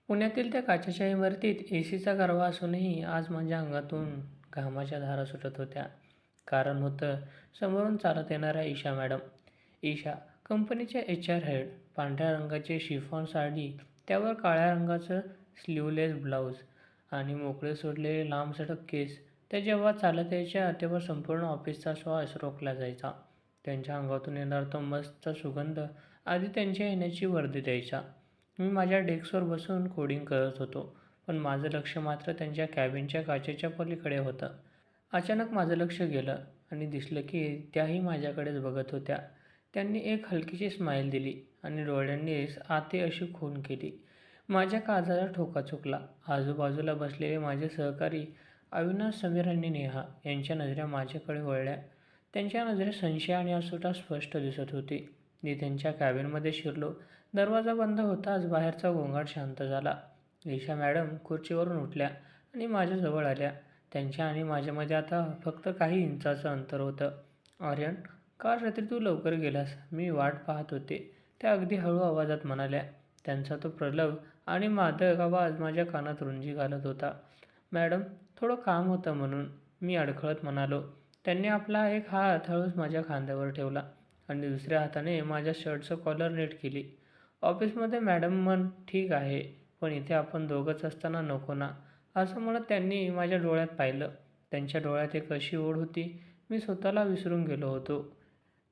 पुण्यातील त्या काचेच्या इमारतीत एसीचा गारवा असूनही आज माझ्या अंगातून घामाच्या धारा सुटत होत्या. कारण होतं समोरून चालत येणाऱ्या ईशा मॅडम. ईशा, कंपनीच्या HR हेड. पांढऱ्या रंगाची शिफॉन साडी, त्यावर काळ्या रंगाचं स्लीवलेस ब्लाऊज आणि मोकळे सोडलेले लांबसडक केस. त्या जेव्हा चालत यायच्या तेव्हा संपूर्ण ऑफिसचा श्वास रोखला जायचा. त्यांच्या अंगातून येणारा तो मस्त सुगंध आधी त्यांच्या येण्याची वर्दी द्यायचा. मी माझ्या डेस्कवर बसून कोडिंग करत होतो, पण माझं लक्ष मात्र त्यांच्या कॅबिनच्या काचेच्या पलीकडे होतं. अचानक माझं लक्ष गेलं आणि दिसलं की त्याही माझ्याकडेच बघत होत्या. त्यांनी एक हलकीशी स्माईल दिली आणि डोळ्यांनीच आते अशी खून केली. माझ्या काळजाला ठोका चुकला. आजूबाजूला बसलेले माझे सहकारी अविनाश, समीर आणि नेहा यांच्या नजरा माझ्याकडे वळल्या. त्यांच्या नजरेत संशय आणि अस्वस्थता स्पष्ट दिसत होती. मी त्यांच्या कॅबिनमध्ये शिरलो. दरवाजा बंद होताच बाहेरचा गोंगाट शांत झाला. ईशा मॅडम खुर्चीवरून उठल्या आणि माझ्याजवळ आल्या. त्यांच्या आणि माझ्यामध्ये आता फक्त काही इंचाचं अंतर होतं. "आर्यन, काल रात्री तू लवकर गेलास. मी वाट पाहत होते," त्या अगदी हळू आवाजात म्हणाल्या. त्यांचा तो प्रलभ आणि मादक आवाज माझ्या कानात रुंजी घालत होता. "मॅडम, थोडं काम होतं म्हणून," मी अडखळत म्हणालो. त्यांनी आपला एक हात हळूच माझ्या खांद्यावर ठेवला आणि दुसऱ्या हाताने माझ्या शर्टचं कॉलर नीट केली. "ऑफिसमध्ये मॅडम मन ठीक आहे, पण इथे आपण दोघंच असताना नको ना," असं म्हणत त्यांनी माझ्या डोळ्यात पाहिलं. त्यांच्या डोळ्यात एक अशी ओढ होती, मी स्वतःला विसरून गेलो होतो.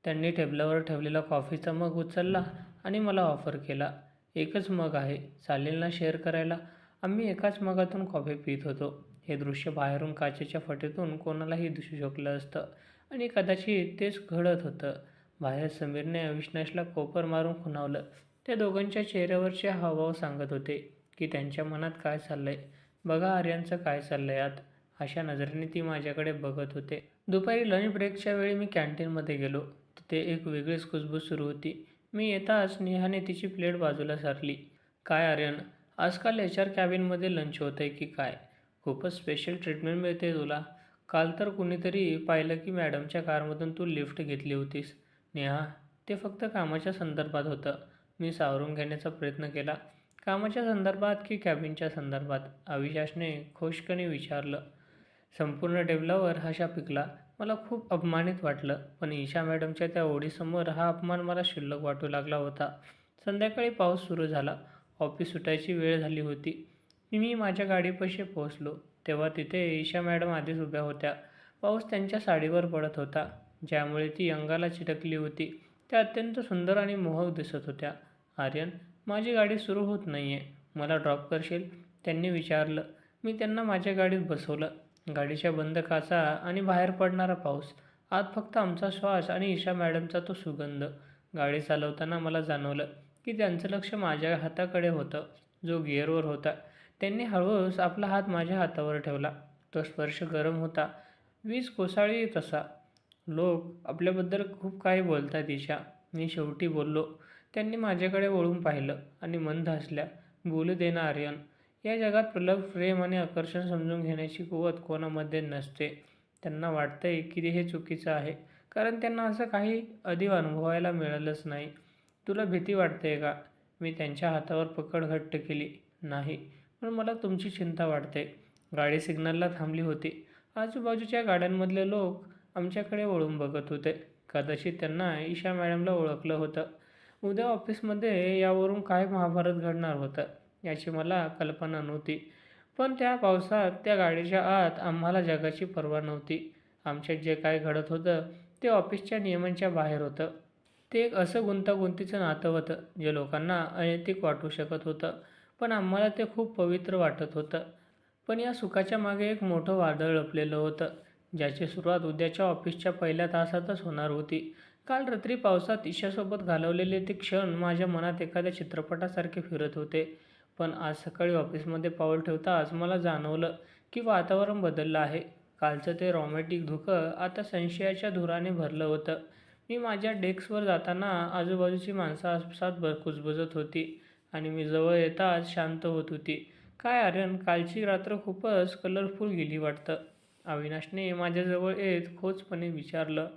त्यांनी टेबलावर ठेवलेला कॉफीचा मग उचलला आणि मला ऑफर केला. "एकच मग आहे, चालेल ना शेअर करायला?" आम्ही एकाच मगातून कॉफी पित होतो. हे दृश्य बाहेरून काचेच्या फटीतून कोणालाही दिसू शकलं असतं आणि कदाचित तेच घडत होतं. बाहेर समीरने अविनाशला कोपर मारून खुणावलं. त्या दोघांच्या चेहऱ्यावरचे हावभाव सांगत होते की त्यांच्या मनात काय चाललंय. "बघा आर्यनचं काय चाललंय आत," अशा नजरेने ती माझ्याकडे बघत होते. दुपारी लंच ब्रेकच्या वेळी मी कॅन्टीनमध्ये गेलो. तिथे एक वेगळीच कुजबूज सुरू होती. मी येताच नेहाने तिची प्लेट बाजूला सारली. "काय आर्यन, आजकाल HR कॅबिनमध्ये लंच होतंय की काय? खूपच स्पेशल ट्रीटमेंट मिळते तुला. काल तर कुणीतरी पाहिलं की मॅडमच्या कारमधून तू लिफ्ट घेतली होतीस." "नेहा, ते फक्त कामाच्या संदर्भात होतं," मी सावरून घेण्याचा प्रयत्न केला. "कामाच्या संदर्भात की कॅबिनच्या संदर्भात?" अविनाशने खोषकने विचारलं. संपूर्ण टेबलावर हशा पिकला. मला खूप अपमानित वाटलं, पण ईशा मॅडमच्या त्या ओळीसमोर हा अपमान मला क्षुल्लक वाटू लागला होता. संध्याकाळी पाऊस सुरू झाला. ऑफिस सुटायची वेळ झाली होती. मी माझ्या गाडीपाशी पोहोचलो, तेव्हा तिथे ईशा मॅडम आधीच उभ्या होत्या. पाऊस त्यांच्या साडीवर पडत होता, ज्यामुळे ती अंगाला चिटकली होती. त्या अत्यंत सुंदर आणि मोहक दिसत होत्या. "आर्यन, माझी गाडी सुरू होत नाहीये. मला ड्रॉप करशील?" त्यांनी विचारलं. मी त्यांना माझ्या गाडीत बसवलं. गाडीच्या बंद काचा आणि बाहेर पडणारा पाऊस. आत फक्त आमचा श्वास आणि ईशा मॅडमचा तो सुगंध. गाडी चालवताना मला जाणवलं की त्यांचं लक्ष माझ्या हाताकडे होतं, जो गिअरवर होता. त्यांनी हळूच आपला हात माझ्या हातावर ठेवला. तो स्पर्श गरम होता, वीज कोसळली तसा. "लोक आपल्याबद्दल खूप काही बोलतात ईशा," मी शेवटी बोललो. त्यांनी माझ्याकडे वळून पाहिलं आणि मंद हसल्या. "बोलू दे ना आर्यन. या जगात प्रलभ, प्रेम आणि आकर्षण समजून घेण्याची कुवत कोणामध्ये नसते. त्यांना वाटतंय की हे चुकीचं आहे, कारण त्यांना असं काही आधी अनुभवायला मिळालंच नाही." "तुला भीती वाटते का?" मी त्यांच्या हातावर पकड घट्ट केली. "नाही, पण मला तुमची चिंता वाटते." गाडी सिग्नलला थांबली होती. आजूबाजूच्या गाड्यांमधले लोक आमच्याकडे वळून बघत होते. कदाचित त्यांना ईशा मॅडमला ओळखलं होतं. उद्या ऑफिसमध्ये यावरून काय महाभारत घडणार होतं याची मला कल्पना नव्हती. पण त्या पावसात त्या गाडीच्या आत आम्हाला जगाची पर्वा नव्हती. आमच्यात जे काय घडत होतं ते ऑफिसच्या नियमांच्या बाहेर होतं. ते एक असं गुंतागुंतीचं नातं होतं जे लोकांना अनैतिक वाटू शकत होतं, पण आम्हाला ते खूप पवित्र वाटत होतं. पण या सुखाच्या मागे एक मोठं वादळ लपलेलं होतं, ज्याची सुरुवात उद्याच्या ऑफिसच्या पहिल्या तासातच होणार होती. काल रात्री पावसात ईशासोबत घालवलेले ते क्षण माझ्या मनात एखाद्या चित्रपटासारखे फिरत होते. पण आज सकाळी ऑफिसमध्ये पाऊल ठेवताच मला जाणवलं की वातावरण बदललं आहे. कालचं ते रोमॅन्टिक धुकं आता संशयाच्या धुराने भरलं होतं. मी माझ्या डेस्कवर जाताना आजूबाजूची माणसं आसपास कुजबुजत होती आणि मी जवळ येताच शांत होत होती. "काय आर्यन, कालची रात्र खूपच कलरफुल गेली वाटतं," अविनाशने माझ्याजवळ येत खोचपणे विचारलं.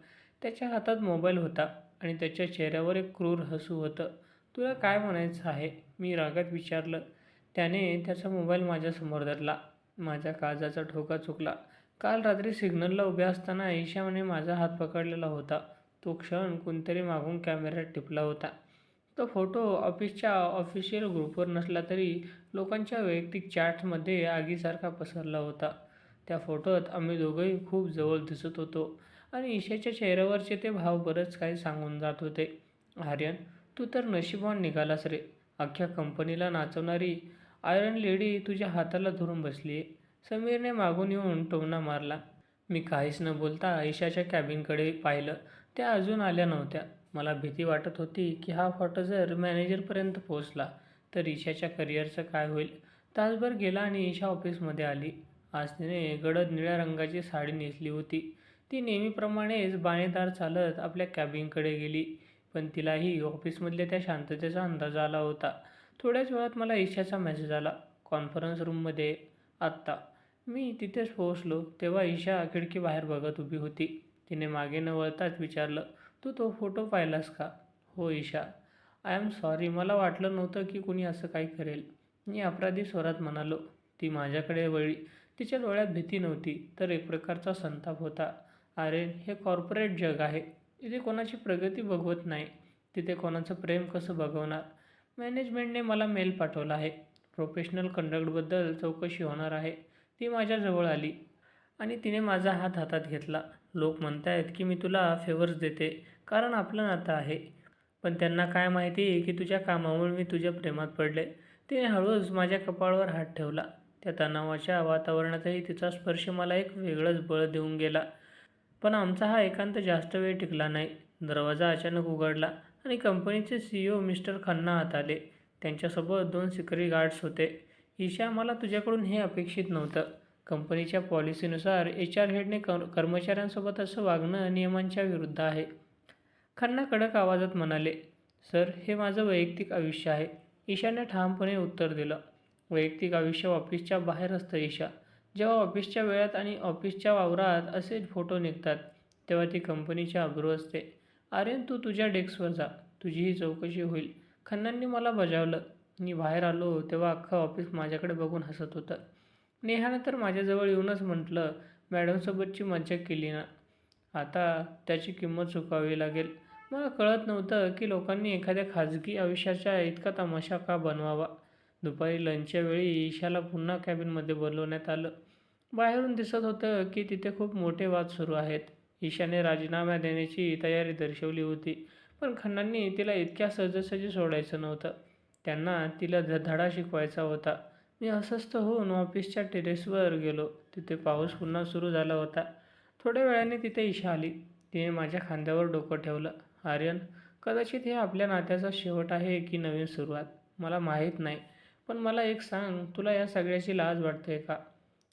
त्याच्या हातात मोबाईल होता आणि त्याच्या चेहऱ्यावर एक क्रूर हसू होतं. "तुला काय म्हणायचं आहे?" मी रागात विचारलं. त्याने त्याचा मोबाईल माझ्यासमोर धरला. माझ्या काळजाचा ठोका चुकला. काल रात्री सिग्नलला उभे असताना ईशाने माझा हात पकडलेला होता. तो क्षण कोणतरी मागून कॅमेऱ्यात टिपला होता. तो फोटो ऑफिसच्या ऑफिशियल ग्रुपवर नसला तरी लोकांच्या वैयक्तिक चॅट्समध्ये आगीसारखा पसरला होता. त्या फोटोत आम्ही दोघंही खूप जवळ दिसत होतो आणि ईशाच्या चेहऱ्यावरचे ते भाव बरंच काही सांगून जात होते. आर्यन, तू तर नशिबवान निघालास रे. अख्ख्या कंपनीला नाचवणारी आयरन लेडी तुझ्या हाताला धरून बसली आहे. समीरने मागून येऊन टोमणा मारला. मी काहीच न बोलता ईशाच्या कॅबिनकडे पाहिलं. त्या अजून आल्या नव्हत्या. मला भीती वाटत होती की हा फोटो जर मॅनेजरपर्यंत पोहोचला तर ईशाच्या करिअरचं काय होईल. तासभर गेला आणि ईशा ऑफिसमध्ये आली. आज तिने गडद निळ्या रंगाची साडी नेसली होती. ती नेहमीप्रमाणेच बाणेदार चालत आपल्या कॅबिनकडे गेली. पण तिलाही ऑफिसमधल्या त्या शांततेचा अंदाज आला होता. थोड्याच वेळात मला ईशाचा मेसेज आला, कॉन्फरन्स रूममध्ये आत्ता. मी तिथेच पोहोचलो तेव्हा ईशा खिडकीबाहेर बघत उभी होती. तिने मागे न वळताच विचारलं, तू तो फोटो पाहिलास का? हो ईशा. आय एम सॉरी, मला वाटलं नव्हतं की कुणी असं काही करेल, मी अपराधी स्वरात म्हणालो. ती माझ्याकडे वळली. तिच्या डोळ्यात भीती नव्हती तर एक प्रकारचा संताप होता. अरे, हे कॉर्पोरेट जग आहे. इथे कोणाची प्रगती बघवत नाही. तिथे कोणाचं प्रेम कसं बघवणार? मॅनेजमेंटने मला मेल पाठवला आहे. प्रोफेशनल कंडक्टबद्दल चौकशी होणार आहे. ती माझ्याजवळ आली आणि तिने माझा हात हातात घेतला. लोक म्हणतायत की मी तुला फेवर्स देते कारण आपलं नातं आहे. पण त्यांना काय माहिती की तुझ्या कामामुळे मी तुझ्या प्रेमात पडले. तिने हळूच माझ्या कपाळावर हात ठेवला. त्या तणावाच्या वातावरणातही तिचा स्पर्श मला एक वेगळंच बळ देऊन गेला. पण आमचा हा एकांत जास्त वेळ टिकला नाही. दरवाजा अचानक उघडला आणि कंपनीचे CEO मिस्टर खन्ना आत आले. त्यांच्यासोबत 2 सिक्युरिटी गार्ड्स होते. ईशा, मला तुझ्याकडून हे अपेक्षित नव्हतं. कंपनीच्या पॉलिसीनुसार HR हेडने कर्मचाऱ्यांसोबत असं वागणं नियमांच्या विरुद्ध आहे. खन्ना कडक आवाजात म्हणाले. सर, हे माझं वैयक्तिक आयुष्य आहे. ईशाने ठामपणे उत्तर दिलं. वैयक्तिक आयुष्य ऑफिसच्या बाहेर असतं ईशा. जेव्हा ऑफिसच्या वेळात आणि ऑफिसच्या वावरात असे फोटो निघतात तेव्हा ती कंपनीची अब्रू असते. आर्यन, तू तुझ्या डेस्कवर जा. तुझी ही चौकशी होईल. खन्नांनी मला बजावलं. मी बाहेर आलो तेव्हा अख्खं ऑफिस माझ्याकडे बघून हसत होतं. नेहानं तर माझ्याजवळ येऊनच म्हटलं, मॅडमसोबतची मज्जा केली ना, आता त्याची किंमत चुकावी लागेल. मला कळत नव्हतं की लोकांनी एखाद्या खाजगी आयुष्याचा इतका तमाशा का बनवावा. दुपारी लंचच्या वेळी ईशाला पुन्हा कॅबिनमध्ये बोलवण्यात आलं. बाहेरून दिसत होतं की तिथे खूप मोठे वाद सुरू आहेत. ईशाने राजीनामा देण्याची तयारी दर्शवली होती. पण खन्नांनी तिला इतक्या सहजासहजी सोडायचं नव्हतं. त्यांना तिला धडा शिकवायचा होता. मी अस्वस्थ होऊन ऑफिसच्या टेरेसवर गेलो. तिथे पाऊस पुन्हा सुरू झाला होता. थोड्या वेळाने तिथे ईशा आली. तिने माझ्या खांद्यावर डोकं ठेवलं. आर्यन, कदाचित हे आपल्या नात्याचा शेवट आहे की नवीन सुरुवात, मला माहीत नाही. पण मला एक सांग, तुला या सगळ्याची लाज वाटते का?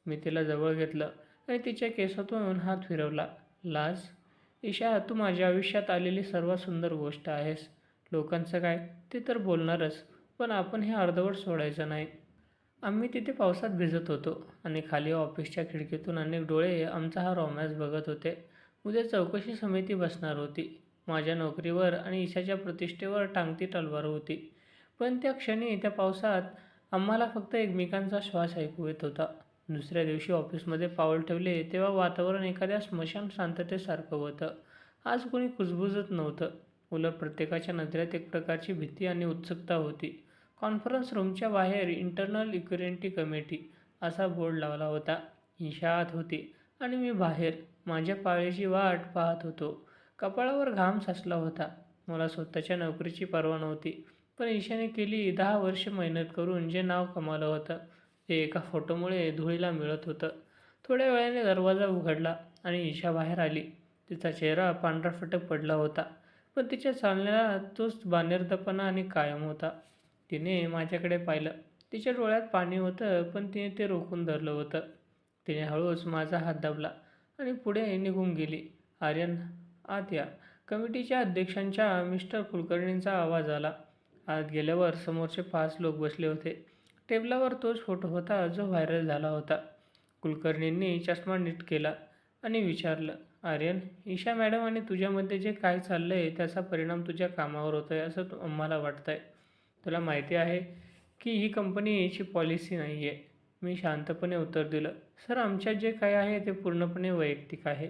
मी तिला जवळ घेतलं आणि तिच्या केसातून हात फिरवला. लाज? ईशा, तू माझ्या आयुष्यात आलेली सर्वात सुंदर गोष्ट आहेस. लोकांचं काय, ते तर बोलणारच. पण आपण हे अर्धवट सोडायचं नाही. आम्ही तिथे पावसात भिजत होतो आणि खाली ऑफिसच्या खिडकीतून अनेक डोळे आमचा हा रोमॅन्स बघत होते. उद्या चौकशी समिती बसणार होती. माझ्या नोकरीवर आणि ईशाच्या प्रतिष्ठेवर टांगती तलवार होती. पण त्या क्षणी त्या पावसात आम्हाला फक्त एकमेकांचा श्वास ऐकू येत होता. दुसऱ्या दिवशी ऑफिसमध्ये पाऊल ठेवले तेव्हा वातावरण एखाद्या स्मशान शांततेसारखं होतं. आज कोणी कुजबुजत नव्हतं. उलट प्रत्येकाच्या नजरेत एक प्रकारची भीती आणि उत्सुकता होती. कॉन्फरन्स रूमच्या बाहेर इंटरनल इक्विटी कमिटी असा बोर्ड लावला होता. ईशा आत होती आणि मी बाहेर माझ्या पाळीची वाट पाहत होतो. कपाळावर घाम साचला होता. मला स्वतःच्या नोकरीची पर्वा नव्हती. पण ईशाने केली 10 वर्षे मेहनत करून जे नाव कमावलं होतं ते एका फोटोमुळे धुळीला मिळत होतं. थोड्या वेळाने दरवाजा उघडला आणि ईशा बाहेर आली. तिचा चेहरा पांढराफटक पडला होता. पण तिच्या चालण्याला तोच बांधिलपणा आणि कायम होता. तिने माझ्याकडे पाहिलं. तिच्या डोळ्यात पाणी होतं पण तिने ते रोखून धरलं होतं. तिने हळूच माझा हात दाबला आणि पुढे निघून गेली. आर्यन, आत या. कमिटीच्या अध्यक्षांच्या मिस्टर कुलकर्णींचा आवाज आला. आत गेल्यावर समोरचे 5 लोक बसले होते. टेबलावर तोच फोटो होता जो व्हायरल झाला होता. कुलकर्णींनी चष्मा नीट केला आणि विचारलं, आर्यन, ईशा मॅडम आणि तुझ्यामध्ये जे काय चाललंय त्याचा परिणाम तुझ्या कामावर होतोय असं आम्हाला वाटतंय. तुला माहिती आहे की ही कंपनीची पॉलिसी नाही आहे. मी शांतपणे उत्तर दिलं, सर आमच्यात जे काही आहे ते पूर्णपणे वैयक्तिक आहे.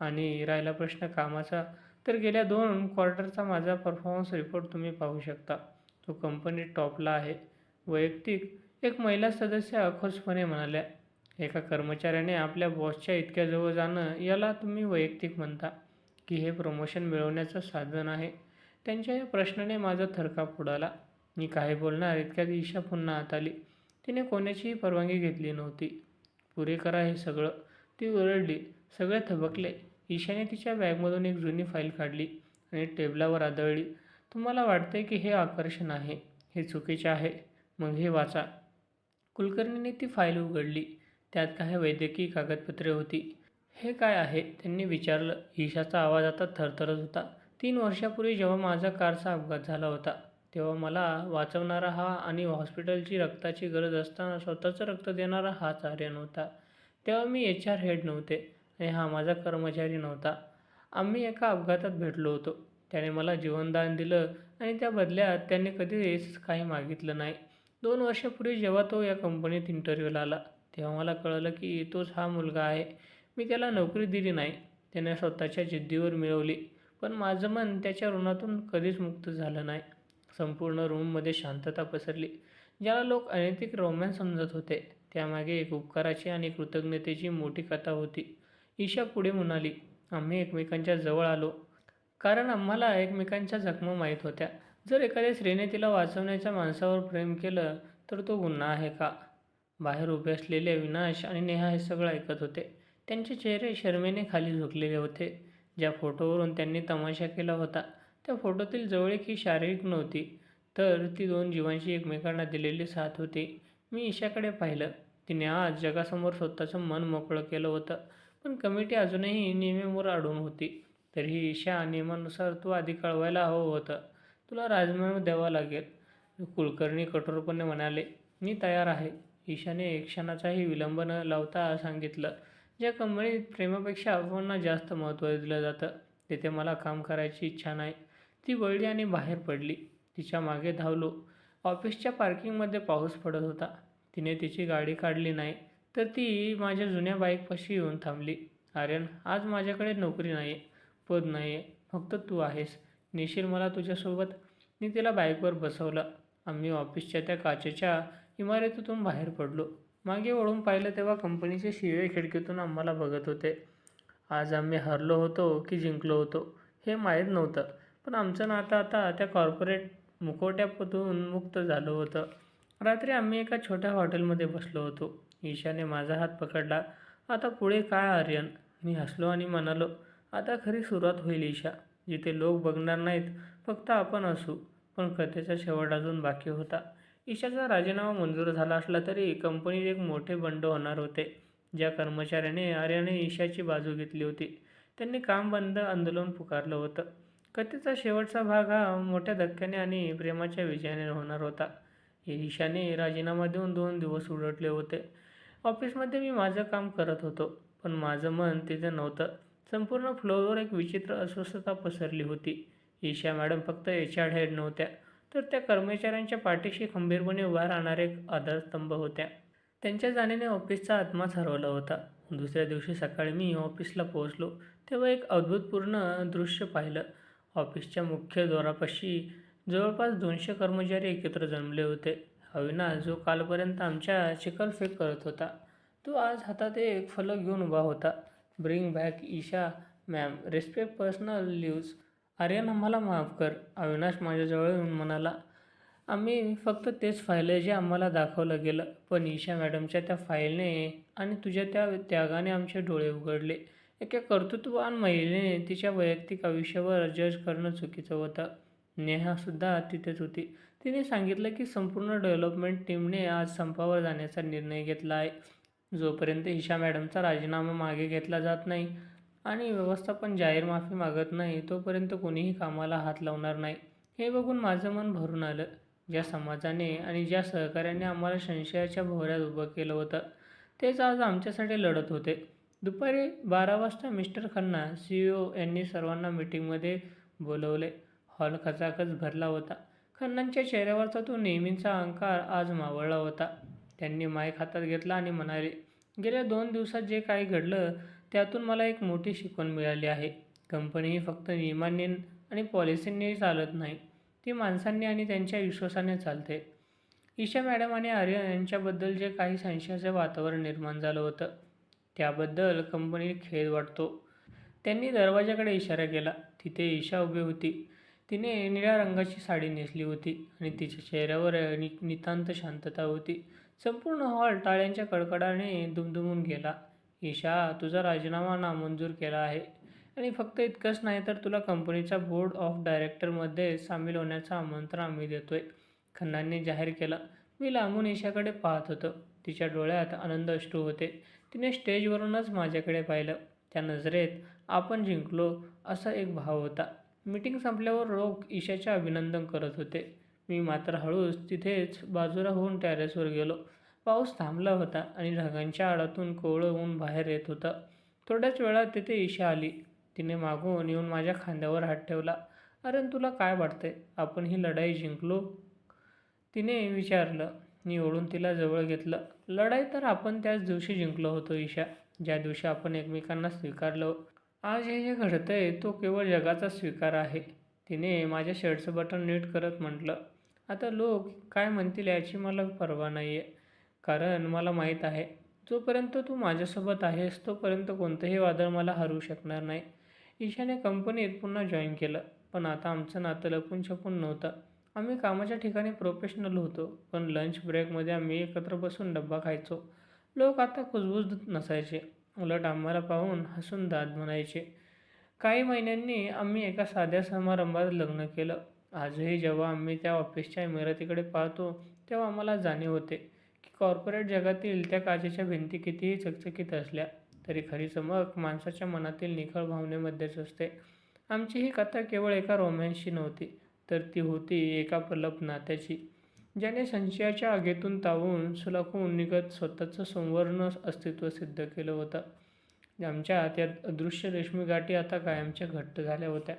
आणि राहिला प्रश्न कामाचा, तर गेल्या 2 क्वार्टरचा माझा परफॉर्मन्स रिपोर्ट तुम्ही पाहू शकता. तो कंपनीत टॉपला आहे. वैयक्तिक, एक महिला सदस्य अखोसपणे म्हणाल्या. एका कर्मचाऱ्याने आपल्या बॉसच्या इतक्या जवळ जाणं याला तुम्ही वैयक्तिक म्हणता, की हे प्रमोशन मिळवण्याचं साधन आहे? त्यांच्या या प्रश्नाने माझा थरकाप उडाला. मी काय बोलणार इतक्यात ईशा पुन्हा आत आली. तिने कोणाचीही परवानगी घेतली नव्हती. पुरे करा हे सगळं, ती ओरडली. सगळे थबकले. ईशाने तिच्या बॅगमधून एक जुनी फाईल काढली आणि टेबलावर आदळली. तुम्हाला वाटतंय की हे आकर्षण आहे, हे चुकीचे आहे, मग हे वाचा. कुलकर्णीने ती फाईल उघडली. त्यात काही वैद्यकीय कागदपत्रे होती. हे काय आहे? त्यांनी विचारलं. ईशाचा आवाज आता थरथरत होता. 3 वर्षापूर्वी जेव्हा माझा कारचा अपघात झाला होता, तेव्हा मला वाचवणारा हा आणि हॉस्पिटलची रक्ताची गरज असताना स्वतःचं रक्त देणारा हाच आर्यन होता. तेव्हा मी HR हेड नव्हते आणि हा माझा कर्मचारी नव्हता. आम्ही एका अपघातात भेटलो होतो. त्याने मला जीवनदान दिलं आणि त्या बदल्यात त्याने कधीच काही मागितलं नाही. 2 वर्षापूर्वी जेव्हा तो या कंपनीत इंटरव्ह्यूला आला, तेव्हा मला कळलं की तोच हा मुलगा आहे. मी त्याला नोकरी दिली नाही, त्याने स्वतःच्या जिद्दीवर मिळवली. पण माझं मन त्याच्या ऋणातून कधीच मुक्त झालं नाही. संपूर्ण रूममध्ये शांतता पसरली. ज्याला लोक अनैतिक रोमॅन्स समजत होते, त्यामागे एक उपकाराची आणि कृतज्ञतेची मोठी कथा होती. ईशा पुढे म्हणाली, आम्ही एकमेकांच्या जवळ आलो कारण आम्हाला एकमेकांच्या जखमा माहीत होत्या. जर एखाद्या स्त्रीने तिला वाचवण्याच्या माणसावर प्रेम केलं, तर तो गुन्हा आहे का? बाहेर उभे असलेले अविनाश आणि नेहा हे सगळं ऐकत होते. त्यांचे चेहरे शरमेने खाली झुकलेले होते. ज्या फोटोवरून त्यांनी तमाशा केला होता, त्या फोटोतील जवळीक ही शारीरिक नव्हती, तर ती 2 जीवांची एकमेकांना दिलेली साथ होती. मी ईशाकडे पाहिलं. तिने आज जगासमोर स्वतःचं मन मोकळं केलं होतं. पण कमिटी अजूनही नियमांवर अडून होती. तरीही ईशा, नियमानुसार तू आधी कळवायला हवं होतं. तुला राजीनामा द्यावा लागेल. कुलकर्णी कठोरपणे म्हणाले. मी तयार आहे. ईशाने एक क्षणाचाही विलंब न लावता सांगितलं. ज्या कंपनीत प्रेमापेक्षा अफवांना जास्त महत्त्व दिलं जातं, तिथे मला काम करायची इच्छा नाही. ती वळली आणि बाहेर पडली. तिच्या मागे धावलो. ऑफिसच्या पार्किंगमध्ये पाऊस पडत होता. तिने तिची गाडी काढली नाही, तर ती माझ्या जुन्या बाईकपाशी येऊन थांबली. आर्यन, आज माझ्याकडे नोकरी नाही आहे, पद नाही आहे, फक्त तू आहेस. नेशील मला तुझ्यासोबत? मी तिला बाईकवर बसवलं. आम्ही ऑफिसच्या त्या काचेच्या इमारतीतून बाहेर पडलो. मागे वळून पाहिलं तेव्हा कंपनीचे शिळे खिडकीतून आम्हाला बघत होते. आज आम्ही हरलो होतो की जिंकलो होतो हे माहीत नव्हतं, पण आमचं नातं आता त्या कॉर्पोरेट मुखवट्यापासून मुक्त झालं होतं. रात्री आम्ही एका छोट्या हॉटेलमध्ये बसलो होतो. ईशाने माझा हात पकडला. आता पुढे काय आर्यन? मी हसलो आणि म्हणालो, आता खरी सुरुवात होईल ईशा. जिथे लोक बघणार नाहीत, फक्त आपण असू. पण कथेचा शेवट अजून बाकी होता. ईशाचा राजीनामा मंजूर झाला असला तरी कंपनीत एक मोठे बंड होणार होते. ज्या कर्मचाऱ्याने आर्याने ईशाची बाजू घेतली होती, त्यांनी काम बंद आंदोलन पुकारलं होतं. कथेचा शेवटचा भाग हा मोठ्या धक्क्याने आणि प्रेमाच्या विजयाने होणार होता. ईशाने राजीनामा देऊन 2 दिवस उलटले होते. ऑफिसमध्ये मी माझं काम करत होतो, पण माझं मन तिथे नव्हतं. संपूर्ण फ्लोअरवर एक विचित्र अस्वस्थता पसरली होती. ईशा मॅडम फक्त HR हेड नव्हत्या, तर त्या कर्मचाऱ्यांच्या पाठीशी खंबीरपणे उभा राहणारे एक आधारस्तंभ होत्या. त्यांच्या जाण्याने ऑफिसचा आत्माच हरवला होता. दुसऱ्या दिवशी सकाळी मी ऑफिसला पोहोचलो, तेव्हा एक अद्भुतपूर्ण दृश्य पाहिलं. ऑफिसच्या मुख्य द्वारापाशी जवळपास 200 कर्मचारी एकत्र जमले होते. अविनाश, जो कालपर्यंत आमच्या चिखलफेक करत होता, तो आज हातात एक फलक घेऊन उभा होता. Bring back Isha ma'am, respect personal lives. Aryan, आम्हाला माफ कर, अविनाश माझ्याजवळ येऊन म्हणाला. आम्ही फक्त तेच पाहिलं जे आम्हाला दाखवलं गेलं, पण ईशा मॅडमच्या त्या फाईलने आणि तुझ्या त्या त्यागाने आमचे डोळे उघडले. एका कर्तृत्ववान महिलेने तिच्या वैयक्तिक आयुष्यावर जज करणं चुकीचं होतं. नेहासुद्धा तिथेच होती. तिने सांगितलं की संपूर्ण डेव्हलपमेंट टीमने आज संपावर जाण्याचा निर्णय घेतला आहे. जोपर्यंत ईशा मॅडमचा राजीनामा मागे घेतला जात नाही आणि व्यवस्थापन जाहीर माफी मागत नाही, तोपर्यंत कोणीही कामाला हात लावणार नाही. हे बघून माझं मन भरून आलं. ज्या समाजाने आणि ज्या सहकाऱ्यांनी आम्हाला संशयाच्या भोवऱ्यात उभं केलं होतं, तेच आज आमच्यासाठी लढत होते. दुपारी 12 वाजता मिस्टर खन्ना, CEO यांनी सर्वांना मीटिंगमध्ये बोलवले. हॉल खचाखच भरला होता. खन्नांच्या चेहऱ्यावरचा तो नेहमीचा अहंकार आज मावळला होता. त्यांनी माईक हातात घेतला आणि म्हणाले, गेल्या 2 दिवसात जे काही घडलं त्यातून मला एक मोठी शिकवण मिळाली आहे. कंपनी ही फक्त नियमांनी आणि पॉलिसींनी चालत नाही, ती माणसांनी आणि त्यांच्या विश्वासाने चालते. ईशा मॅडम आणि आर्यन यांच्याबद्दल जे काही संशयाचं वातावरण निर्माण झालं होतं त्याबद्दल कंपनीला खेद वाटतो. त्यांनी दरवाजाकडे इशारा केला. तिथे ईशा उभी होती. तिने निळ्या रंगाची साडी नेसली होती आणि तिच्या चेहऱ्यावर नितांत शांतता होती. संपूर्ण हॉल टाळ्यांच्या कडकडाने दुमदुमून गेला. ईशा, तुझा राजीनामा नामंजूर केला आहे आणि फक्त इतकंच नाही तर तुला कंपनीच्या बोर्ड ऑफ डायरेक्टरमध्ये सामील होण्याचं आमंत्रण आम्ही देतोय, खन्नांनी जाहीर केलं. मी लांबून ईशाकडे पाहत होतो. तिच्या डोळ्यात आनंद अश्रू होते. तिने स्टेजवरूनच माझ्याकडे पाहिलं. त्या नजरेत आपण जिंकलो असा एक भाव होता. मीटिंग संपल्यावर लोक ईशाचे अभिनंदन करत होते. मी मात्र हळूच तिथेच बाजूला होऊन टेरेसवर गेलो. पाऊस थांबला होता आणि ढगांच्या आडातून कोवळं ऊन बाहेर येत होतं. थोड्याच वेळात तिथे ईशा आली. तिने मागून येऊन माझ्या खांद्यावर हात ठेवला. अरे तुला काय वाटतंय, आपण ही लढाई जिंकलो? तिने विचारलं. मी ओढून तिला जवळ घेतलं. लढाई तर आपण त्याच दिवशी जिंकलो होतो ईशा, ज्या दिवशी आपण एकमेकांना स्वीकारलं. आज हे जे घडतंय तो केवळ जगाचा स्वीकार आहे, तिने माझ्या शर्टचं बटन नीट करत म्हटलं. आता लोक काय म्हणतील याची मला पर्वा नाही आहे, कारण मला माहीत आहे जोपर्यंत तू माझ्यासोबत आहेस तोपर्यंत कोणतंही वादळ मला हरवू शकणार नाही. ईशाने कंपनीत पुन्हा जॉईन केलं, पण आता आमचं नातं लपून छपून नव्हतं. आम्ही कामाच्या ठिकाणी प्रोफेशनल होतो, पण लंच ब्रेकमध्ये आम्ही एकत्र बसून डब्बा खायचो. लोक आता कुजबूज नसायचे, उलट आम्हाला पाहून हसून दाद म्हणायचे. काही महिन्यांनी आम्ही एका साध्या समारंभात लग्न केलं. आजही जेव्हा आम्ही त्या ऑफिसच्या इमारतीकडे पाहतो तेव्हा आम्हाला जाणीव होते की कॉर्पोरेट जगातील त्या काचेच्या भिंती कितीही चकचकीत असल्या तरी खरी चमक माणसाच्या मनातील निखळ भावनेमध्येच असते. आमची ही कथा केवळ एका रोमॅन्सची नव्हती, तर ती होती एका प्रलप नात्याची, ज्याने संशयाच्या आगीतून तावून सुलाखून निघत स्वतःचं संवर्ण अस्तित्व सिद्ध केलं होतं. आमच्या त्या अदृश्य रेशमी गाठी आता कायमच्या घट्ट झाल्या होत्या.